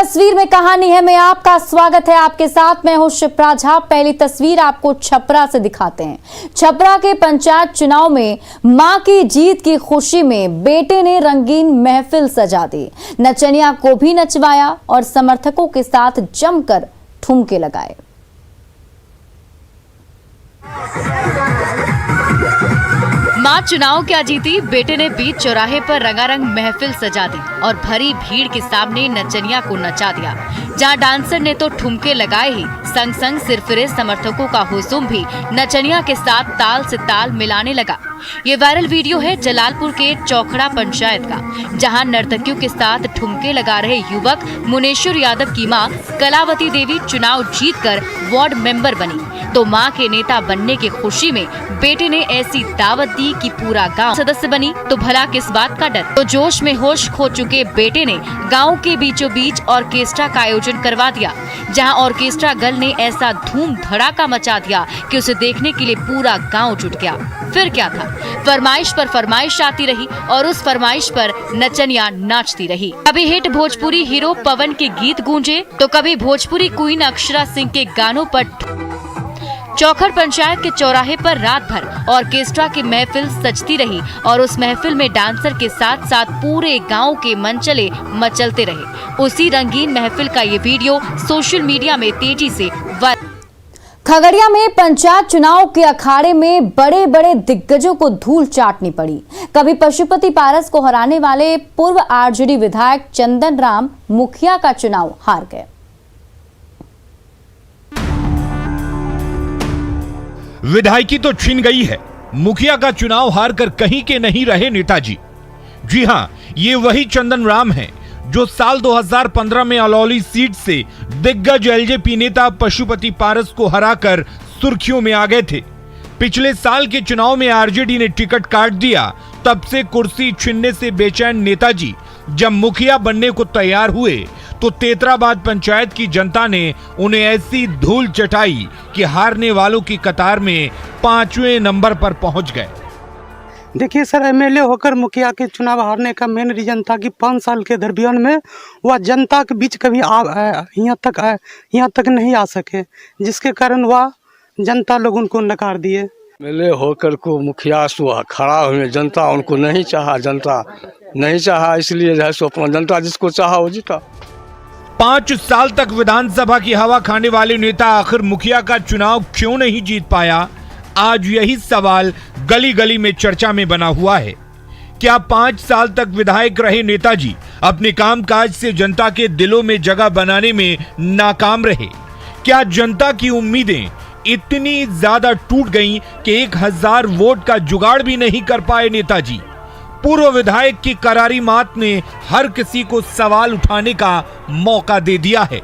तस्वीर में कहानी है में आपका स्वागत है। आपके साथ मैं हूं शिप्रा झा। पहली तस्वीर आपको छपरा से दिखाते हैं। छपरा के पंचायत चुनाव में मां की जीत की खुशी में बेटे ने रंगीन महफिल सजा दी। नचनिया को भी नचवाया और समर्थकों के साथ जमकर ठुमके लगाए। मां चुनाव क्या जीती, बेटे ने बीच चौराहे पर रंगारंग महफिल सजा दी और भरी भीड़ के सामने नचनिया को नचा दिया। जहां डांसर ने तो ठुमके लगाए ही, संग संग सिरफिरे समर्थकों का हुजूम भी नचनिया के साथ ताल से ताल मिलाने लगा। ये वायरल वीडियो है जलालपुर के चौखड़ा पंचायत का, जहां नर्तकियों के साथ ठुमके लगा रहे युवक मुनेश्वर यादव की मां कलावती देवी चुनाव जीतकर वार्ड मेंबर बनी, तो मां के नेता बनने की खुशी में बेटे ने ऐसी दावत दी कि पूरा गांव सदस्य बनी, तो भला किस बात का डर। तो जोश में होश खो चुके बेटे ने गांव के बीचों बीच ऑर्केस्ट्रा का आयोजन करवा दिया, जहां ऑर्केस्ट्रा गर्ल ने ऐसा धूम धड़ाका मचा दिया कि उसे देखने के लिए पूरा गांव जुट गया। फिर क्या था, फरमाइश पर फरमाइश आती रही और उस फरमाइश पर नचनिया नाचती रही। कभी हिट भोजपुरी हीरो पवन के गीत गूंजे, तो कभी भोजपुरी क्वीन अक्षरा सिंह के गानों पर चौखड़ पंचायत के चौराहे पर रात भर ऑर्केस्ट्रा की महफिल सजती रही और उस महफिल में डांसर के साथ साथ पूरे गांव के मनचले मचलते रहे। उसी रंगीन महफिल का ये वीडियो सोशल मीडिया में तेजी से वायरल। खगड़िया में पंचायत चुनाव के अखाड़े में बड़े बड़े दिग्गजों को धूल चाटनी पड़ी। कभी पशुपति पारस को हराने वाले पूर्व आरजेडी विधायक चंदन राम मुखिया का चुनाव हार गए। विधायकी तो छिन गई है, मुखिया का चुनाव हार कर कहीं के नहीं रहे नेताजी। जी हां, ये वही चंदन राम हैं जो साल 2015 में अलौली सीट से दिग्गज एलजेपी नेता पशुपति पारस को हराकर सुर्खियों में आ गए थे। पिछले साल के चुनाव में आरजेडी ने टिकट काट दिया, तब से कुर्सी छीनने से बेचैन नेताजी जब मुखिया बनने को तैयार हुए तो तेतराबाद पंचायत की जनता ने उन्हें ऐसी धूल चटाई कि हारने वालों की कतार में 5वें नंबर पर पहुंच गए। देखिए सर, एमएलए होकर मुखिया के चुनाव हारने का मेन रीजन था कि 5 साल के दरमियान में वह जनता के बीच कभी यहाँ तक नहीं आ सके, जिसके कारण वह जनता लोग उनको नकार दिए। एमएलए होकर को मुखिया खड़ा हुए, जनता उनको नहीं चाहा, जनता नहीं चाहा, इसलिए जो सो अपना जनता जिसको चाहा वो जीता। 5 साल तक विधानसभा की हवा खाने वाले नेता आखिर मुखिया का चुनाव क्यों नहीं जीत पाया? आज यही सवाल गली गली में चर्चा में बना हुआ है। क्या 5 साल तक विधायक रहे नेताजी अपने कामकाज से जनता के दिलों में जगह बनाने में नाकाम रहे? क्या जनता की उम्मीदें इतनी ज्यादा टूट गईं कि 1000 वोट का जुगाड़ भी नहीं कर पाए नेताजी? पूर्व विधायक की करारी मात ने हर किसी को सवाल उठाने का मौका दे दिया है।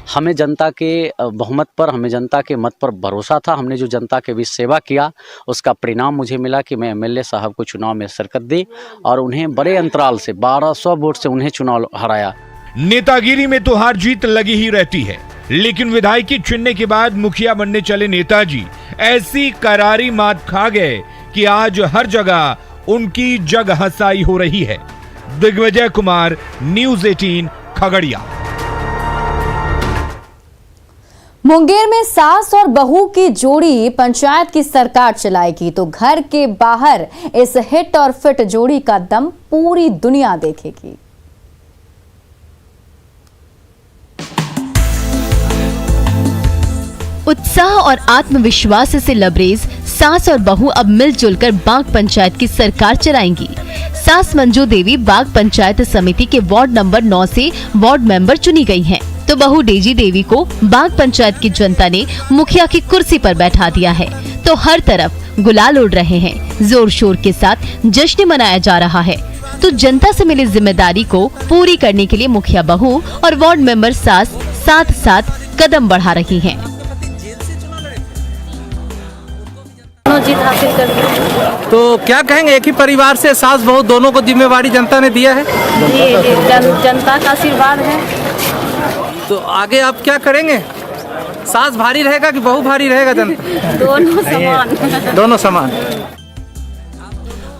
हमें जनता के बहुमत पर, हमें जनता के मत पर भरोसा था। हमने जो जनता के बीच सेवा किया, उसका परिणाम मुझे मिला कि मैं एमएलए साहब को चुनाव में शिरकत दी और उन्हें बड़े अंतराल से 1200 वोट से उन्हें चुनाव हराया। नेतागिरी में तो हार जीत लगी ही रहती है, लेकिन विधायकी चुनने के बाद मुखिया बनने चले नेताजी ऐसी करारी मात खा गए कि आज हर जगह उनकी जग हंसाई हो रही है। दिग्विजय कुमार, न्यूज़ 18 खगड़िया। मुंगेर में सास और बहू की जोड़ी पंचायत की सरकार चलाएगी, तो घर के बाहर इस हिट और फिट जोड़ी का दम पूरी दुनिया देखेगी। उत्साह और आत्मविश्वास से लबरेज सास और बहू अब मिलजुल कर बाग पंचायत की सरकार चलाएंगी। सास मंजू देवी बाग पंचायत समिति के वार्ड नंबर 9 से वार्ड मेंबर चुनी गई हैं, तो बहू डेजी देवी को बाग पंचायत की जनता ने मुखिया की कुर्सी पर बैठा दिया है। तो हर तरफ गुलाल उड़ रहे हैं, जोर शोर के साथ जश्न मनाया जा रहा है। तो जनता से मिली जिम्मेदारी को पूरी करने के लिए मुखिया बहू और वार्ड मेंबर सास साथ साथ कदम बढ़ा रही हैं। जीत हासिल कर दी। तो क्या कहेंगे, एक ही परिवार से सास बहू दोनों को जिम्मेवारी जनता ने दिया है? जी, जनता का आशीर्वाद है। तो आगे आप क्या करेंगे? सास भारी रहेगा कि बहू भारी रहेगा जनता? दोनों समान। दोनों समान।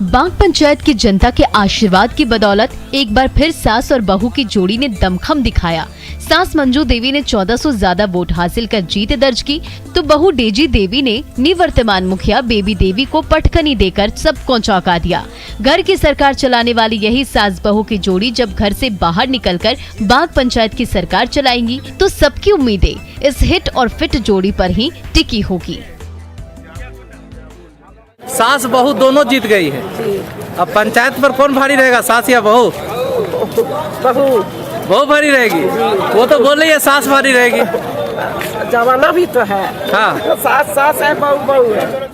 बांक पंचायत की जनता के आशीर्वाद की बदौलत एक बार फिर सास और बहू की जोड़ी ने दमखम दिखाया। सास मंजू देवी ने 1400 ज्यादा वोट हासिल कर जीत दर्ज की, तो बहू डेजी देवी ने निवर्तमान मुखिया बेबी देवी को पटखनी देकर सबको चौंका दिया। घर की सरकार चलाने वाली यही सास बहू की जोड़ी जब घर से बाहर निकलकर बांक पंचायत की सरकार चलाएंगी तो सबकी उम्मीदें इस हिट और फिट जोड़ी पर ही टिकी होगी। सास बहू दोनों जीत गई है। अब पंचायत पर कौन भारी रहेगा, सास या बहू? बहू भारी रहेगी। वो तो बोल रही है सास भारी रहेगी। जमाना भी तो है। हाँ, सास है, बहू है।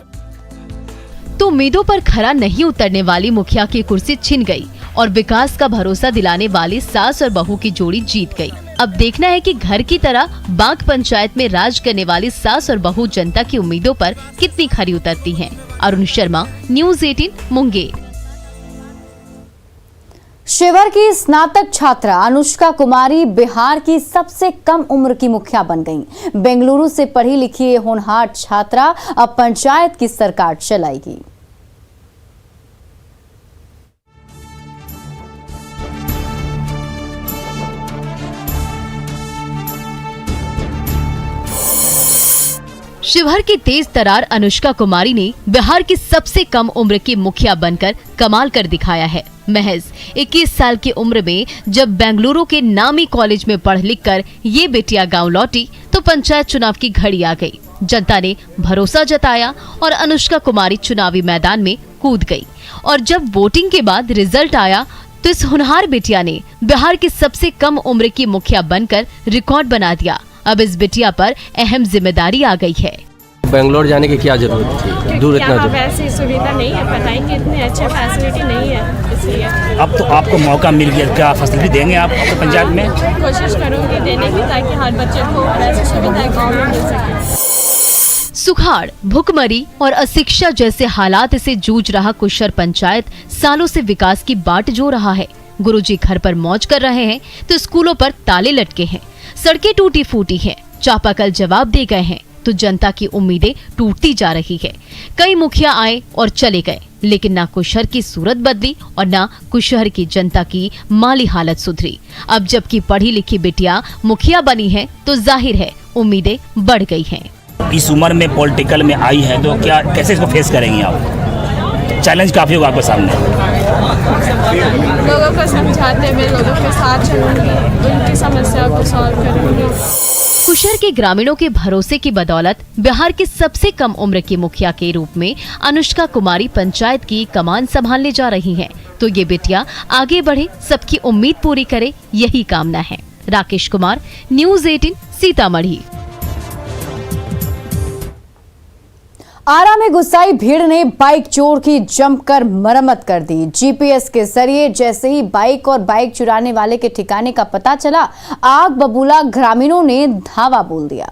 तो उम्मीदों पर खरा नहीं उतरने वाली मुखिया की कुर्सी छिन गई और विकास का भरोसा दिलाने वाली सास और बहू की जोड़ी जीत गई। अब देखना है कि घर की तरह बांक पंचायत में राज करने वाली सास और बहू जनता की उम्मीदों पर कितनी खरी उतरती हैं। अरुण शर्मा, न्यूज़ 18 मुंगेर। शिवहर की स्नातक छात्रा अनुष्का कुमारी बिहार की सबसे कम उम्र की मुखिया बन गईं। बेंगलुरु से पढ़ी लिखी ये होनहार छात्रा अब पंचायत की सरकार चलाएगी। शिवहर की तेज तरार अनुष्का कुमारी ने बिहार की सबसे कम उम्र की मुखिया बनकर कमाल कर दिखाया है। महज 21 साल की उम्र में जब बेंगलुरु के नामी कॉलेज में पढ़ लिख कर ये बेटिया गांव लौटी तो पंचायत चुनाव की घड़ी आ गई। जनता ने भरोसा जताया और अनुष्का कुमारी चुनावी मैदान में कूद गई और जब वोटिंग के बाद रिजल्ट आया तो इस होनहार बेटिया ने बिहार की सबसे कम उम्र की मुखिया बनकर रिकॉर्ड बना दिया। अब इस बिटिया पर अहम जिम्मेदारी आ गई है। बेंगलोर जाने की क्या जरूरत थी? दूर इतना दूर। वैसी सुविधा नहीं है, पढ़ाएंगे इतने अच्छे फैसिलिटी नहीं है, इसलिए अब तो आपको मौका मिल गया, क्या फैसिलिटी देंगे आप अपने पंचायत में? कोशिश करूंगी देने की ताकि हर बच्चे को वैसी सुविधा गाँव में मिल सके। सुखाड़, भुखमरी और अशिक्षा जैसे हालात से जूझ रहा कुशर पंचायत सालों से विकास की बाट जो रहा है। गुरुजी घर पर मौज कर रहे हैं तो स्कूलों पर ताले लटके हैं, सड़कें टूटी फूटी हैं, चापाकल जवाब दे गए हैं तो जनता की उम्मीदें टूटती जा रही है। कई मुखिया आए और चले गए लेकिन ना कुशहर की सूरत बदली और ना कुशहर की जनता की माली हालत सुधरी। अब जबकि पढ़ी लिखी बिटिया मुखिया बनी है तो जाहिर है उम्मीदें बढ़ गई हैं। इस उम्र में पॉलिटिकल में आई है तो क्या कैसे इसको फेस करेंगी आप? चैलेंज काफी होगा आपके सामने। लोगों को समझाते हुए लोगों के साथ चलूंगी, उनकी समस्या को सॉल्व करूंगी। कुशहर के ग्रामीणों के भरोसे की बदौलत बिहार की सबसे कम उम्र की मुखिया के रूप में अनुष्का कुमारी पंचायत की कमान संभालने जा रही हैं। तो ये बेटिया आगे बढ़े, सबकी उम्मीद पूरी करे, यही कामना है। राकेश कुमार, न्यूज़ 18 सीतामढ़ी। आरा में गुस्साई भीड़ ने बाइक चोर की जमकर मरम्मत कर दी। जीपीएस के जरिए जैसे ही बाइक और बाइक चुराने वाले के ठिकाने का पता चला, आग बबूला ग्रामीणों ने धावा बोल दिया।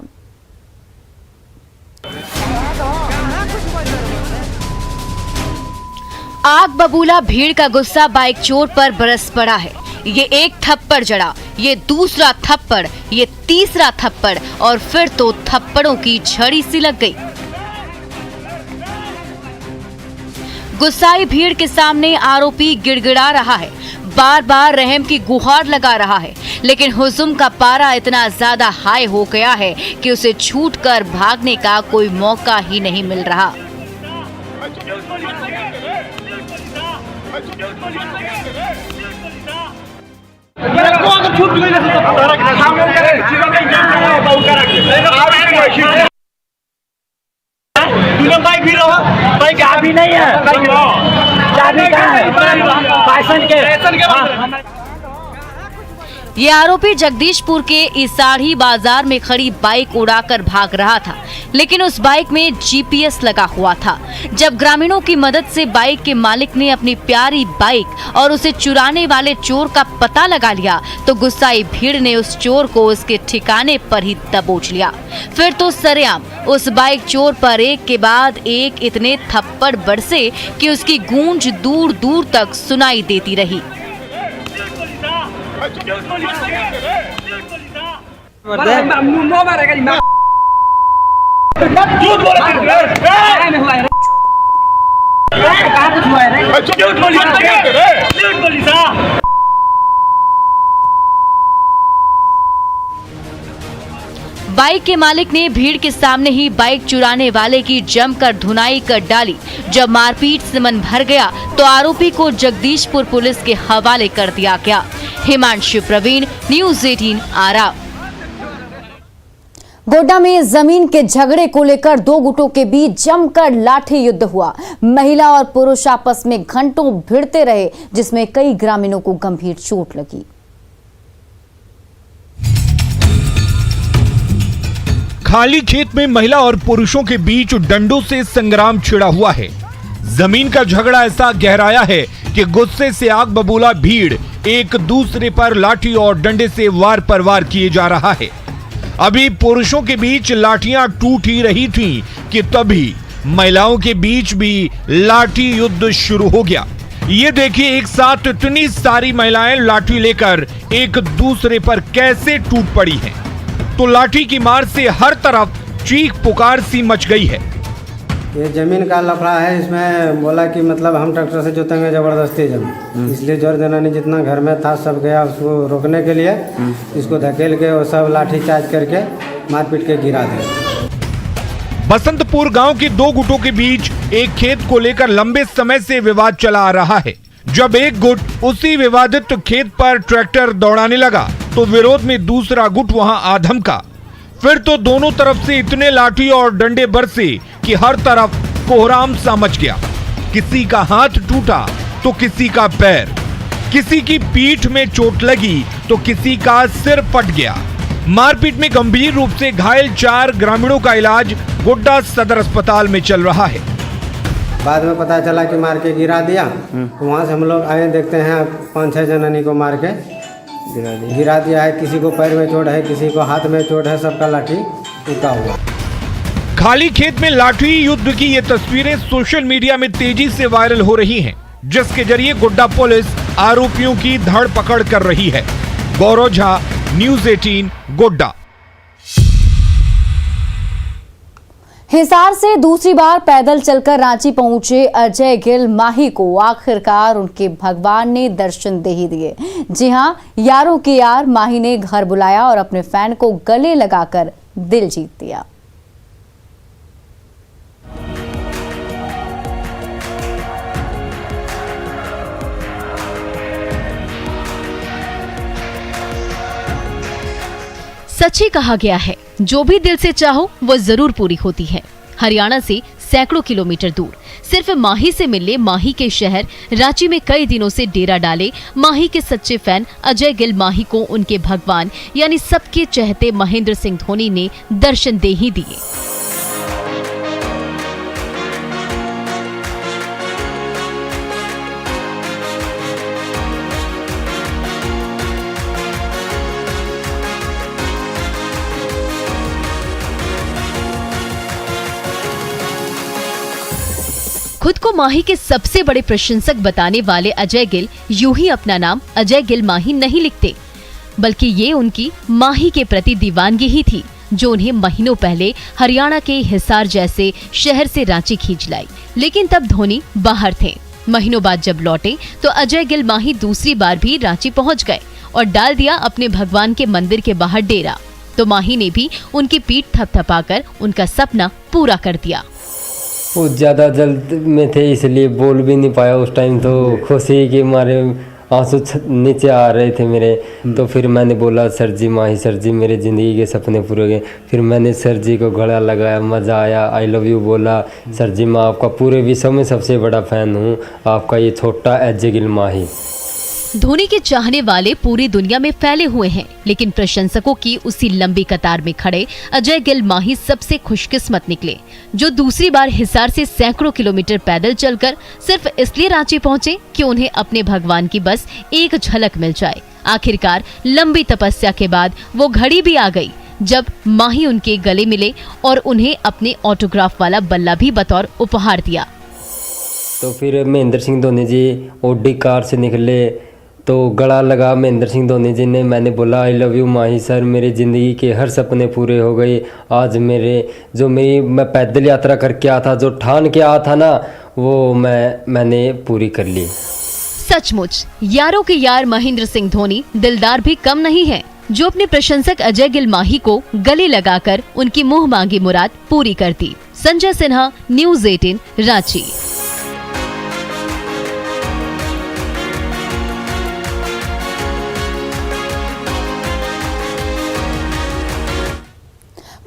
आग बबूला भीड़ का गुस्सा बाइक चोर पर बरस पड़ा है। ये एक थप्पड़ जड़ा, ये दूसरा थप्पड़, ये तीसरा थप्पड़ और फिर तो थप्पड़ों की झड़ी सी लग गई। गुस्साई भीड़ के सामने आरोपी गिड़गिड़ा रहा है, बार बार रहम की गुहार लगा रहा है, लेकिन हुजुम का पारा इतना ज्यादा हाई हो गया है कि उसे छूटकर भागने का कोई मौका ही नहीं मिल रहा। चाबी नहीं है, चाबी कहाँ है? पैसन के। ये आरोपी जगदीशपुर के इसाढ़ी बाजार में खड़ी बाइक उड़ाकर भाग रहा था, लेकिन उस बाइक में जीपीएस लगा हुआ था। जब ग्रामीणों की मदद से बाइक के मालिक ने अपनी प्यारी बाइक और उसे चुराने वाले चोर का पता लगा लिया तो गुस्साई भीड़ ने उस चोर को उसके ठिकाने पर ही दबोच लिया। फिर तो सरेआम उस बाइक चोर पर एक के बाद एक इतने थप्पड़ बरसे कि उसकी गूंज दूर दूर तक सुनाई देती रही। बाइक के मालिक ने भीड़ के सामने ही बाइक चुराने वाले की जमकर धुनाई कर डाली। जब मारपीट से मन भर गया तो आरोपी को जगदीशपुर पुलिस के हवाले कर दिया गया। हिमांशु प्रवीण, न्यूज़ 18 आरा। गोड्डा में जमीन के झगड़े को लेकर दो गुटों के बीच जमकर लाठी युद्ध हुआ। महिला और पुरुष आपस में घंटों भिड़ते रहे, जिसमें कई ग्रामीणों को गंभीर चोट लगी। खाली खेत में महिला और पुरुषों के बीच डंडों से संग्राम छिड़ा हुआ है। जमीन का झगड़ा ऐसा गहराया है कि गुस्से से आग बबूला भीड़ एक दूसरे पर लाठी और डंडे से वार पर वार किए जा रहा है। अभी पुरुषों के बीच लाठियां टूट ही रही थीं कि तभी महिलाओं के बीच भी लाठी युद्ध शुरू हो गया। ये देखिए, एक साथ इतनी सारी महिलाएं लाठी लेकर एक दूसरे पर कैसे टूट पड़ी हैं। तो लाठी की मार से हर तरफ चीख पुकार सी मच गई है। ये जमीन का लफड़ा है। इसमें बोला कि मतलब हम ट्रैक्टर से जोतेंगे जबरदस्ती जमीन, इसलिए जोर देना नहीं, जितना घर में था सब गया उसको रोकने के लिए। इसको धकेल के वो सब लाठी चार्ज करके मारपीट के गिरा दिया। बसंतपुर गांव के दो गुटों के बीच एक खेत को लेकर लंबे समय से विवाद चला आ रहा है। जब एक गुट उसी विवादित खेत पर ट्रैक्टर दौड़ाने लगा तो विरोध में दूसरा गुट वहां आ धमका। फिर तो दोनों तरफ से इतने लाठी और डंडे बरसे कि हर तरफ कोहराम सा मच गया। किसी का हाथ टूटा तो किसी का पैर, किसी की पीठ में चोट लगी तो किसी का सिर फट गया। मारपीट में गंभीर रूप से घायल 4 ग्रामीणों का इलाज गोड्डा सदर अस्पताल में चल रहा है। बाद में पता चला कि मार के गिरा दिया। तो वहाँ से हम लोग आए, देखते हैं 5-6 जनानी को मार के गिरा दिया है। किसी को पैर में चोट है, किसी को हाथ में चोट है, सबका लाठी टूटा हुआ। खाली खेत में लाठी युद्ध की ये तस्वीरें सोशल मीडिया में तेजी से वायरल हो रही हैं, जिसके जरिए गोड्डा पुलिस आरोपियों की धड़ पकड़ कर रही है। गौरव झा, न्यूज़ 18 गोड्डा। हिसार से दूसरी बार पैदल चलकर रांची पहुंचे अजय गिल माही को आखिरकार उनके भगवान ने दर्शन दे ही दिए। जी हां, यारों के यार माही ने घर बुलाया और अपने फैन को गले लगाकर दिल जीत दिया। सच ही कहा गया है, जो भी दिल से चाहो वो जरूर पूरी होती है। हरियाणा से सैकड़ों किलोमीटर दूर सिर्फ माही से मिलने माही के शहर रांची में कई दिनों से डेरा डाले माही के सच्चे फैन अजय गिल माही को उनके भगवान यानी सबके चहेते महेंद्र सिंह धोनी ने दर्शन दे ही दिए। खुद को माही के सबसे बड़े प्रशंसक बताने वाले अजय गिल यूं ही अपना नाम अजय गिल माही नहीं लिखते, बल्कि ये उनकी माही के प्रति दीवानगी ही थी जो उन्हें महीनों पहले हरियाणा के हिसार जैसे शहर से रांची खींच लाई। लेकिन तब धोनी बाहर थे। महीनों बाद जब लौटे तो अजय गिल माही दूसरी बार भी रांची पहुंच गए और डाल दिया अपने भगवान के मंदिर के बाहर डेरा। तो माही ने भी उनकी पीठ थपथपाकर उनका सपना पूरा कर दिया। वो ज़्यादा जल्द में थे इसलिए बोल भी नहीं पाया उस टाइम, तो खुशी के मारे आंसू नीचे आ रहे थे मेरे। तो फिर मैंने बोला सर जी माही सर जी मेरे ज़िंदगी के सपने पूरे हो गए। फिर मैंने सर जी को गला लगाया, मज़ा आया, आई लव यू बोला। सर जी मैं आपका पूरे विश्व में सबसे बड़ा फ़ैन हूँ, आपका ये छोटा अजय गिल माही। धोनी के चाहने वाले पूरी दुनिया में फैले हुए हैं, लेकिन प्रशंसकों की उसी लंबी कतार में खड़े अजय गिल माही सबसे खुशकिस्मत निकले, जो दूसरी बार हिसार से सैकड़ों किलोमीटर पैदल चलकर सिर्फ इसलिए रांची पहुंचे कि उन्हें अपने भगवान की बस एक झलक मिल जाए। आखिरकार लंबी तपस्या के बाद वो घड़ी भी आ गई जब माही उनके गले मिले और उन्हें अपने ऑटोग्राफ वाला बल्ला भी बतौर उपहार दिया। तो फिर महेंद्र सिंह धोनी जी ओडी कार से निकले, तो गला लगा महेंद्र सिंह धोनी जी ने। मैंने बोला I love you Mahi sir, मेरी ज़िंदगी के हर सपने पूरे हो गए। आज मैं पैदल यात्रा करके आया था, जो ठान के आया था ना, वो मैंने पूरी कर ली। सचमुच यारों के यार महेंद्र सिंह धोनी दिलदार भी कम नहीं है, जो अपने प्रशंसक अजय गिल माही को गले लगाकर उनकी मुंह मांगी मुराद पूरी कर दी। संजय सिन्हा, न्यूज़ 18, रांची।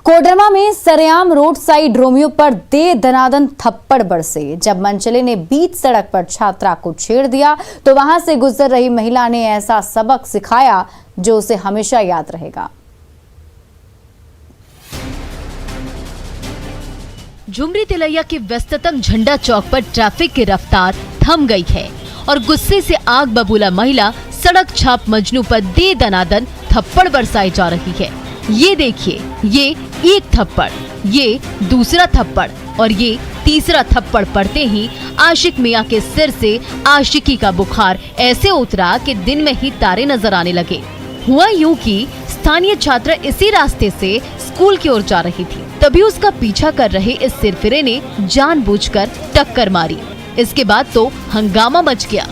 कोडरमा में सरेआम रोड साइड रोमियो पर दे दनादन थप्पड़ बरसे। जब मनचले ने बीच सड़क पर छात्रा को छेड़ दिया तो वहां से गुजर रही महिला ने ऐसा सबक सिखाया जो उसे हमेशा याद रहेगा। झुमरी तिलैया के व्यस्ततम झंडा चौक पर ट्रैफिक की रफ्तार थम गई है और गुस्से से आग बबूला महिला सड़क छाप मजनू पर दे दनादन थप्पड़ बरसाई जा रही है। ये देखिए, ये एक थप्पड़, ये दूसरा थप्पड़ और ये तीसरा थप्पड़ पड़ते ही आशिक मियां के सिर से आशिकी का बुखार ऐसे उतरा कि दिन में ही तारे नजर आने लगे। हुआ यूं कि स्थानीय छात्रा इसी रास्ते से स्कूल की ओर जा रही थी, तभी उसका पीछा कर रहे इस सिरफिरे ने जानबूझकर टक्कर मारी। इसके बाद तो हंगामा मच गया।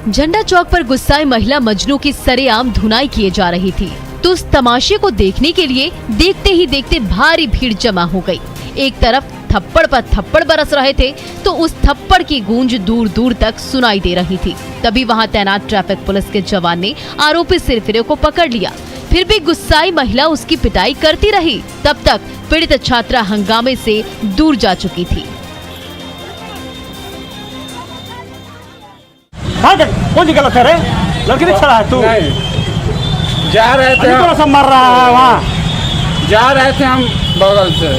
झंडा चौक पर गुस्साए महिला मजनू की सरेआम धुनाई किए जा रही थी, तो उस तमाशे को देखने के लिए देखते ही देखते भारी भीड़ जमा हो गई। एक तरफ थप्पड़ पर थप्पड़ बरस रहे थे तो उस थप्पड़ की गूंज दूर दूर तक सुनाई दे रही थी। तभी वहां तैनात ट्रैफिक पुलिस के जवान ने आरोपी सिरफिरे को पकड़ लिया। फिर भी गुस्साई महिला उसकी पिटाई करती रही। तब तक पीड़ित छात्रा हंगामे से दूर जा चुकी थी। कौन गलत है रे? लड़की नहीं चला है तू? जा रहे थे, थोड़ा सा मर रहा है वहाँ। जा रहे थे हम बगल से,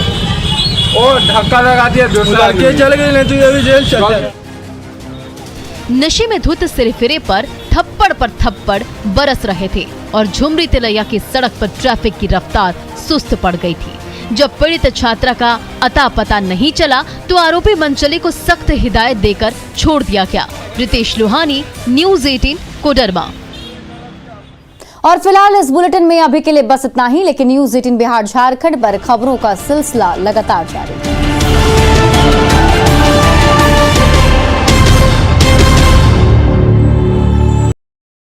वो धक्का लगा दिया, दूसरा लड़के चले गए, नहीं तो ये भी जेल चल जाए। नशे में धुत सिरफिरे पर थप्पड़ बरस रहे थे और झुमरी तिलैया की सड़क पर ट्रैफिक की रफ्तार सुस्त पड़ गई थी। जब पीड़ित छात्रा का अता पता नहीं चला तो आरोपी मनचले को सख्त हिदायत देकर छोड़ दिया गया। रितेश लोहानी, न्यूज़ 18, कोडरमा। और फिलहाल इस बुलेटिन में अभी के लिए बस इतना ही, लेकिन न्यूज़ 18 बिहार झारखंड पर खबरों का सिलसिला लगातार जारी है।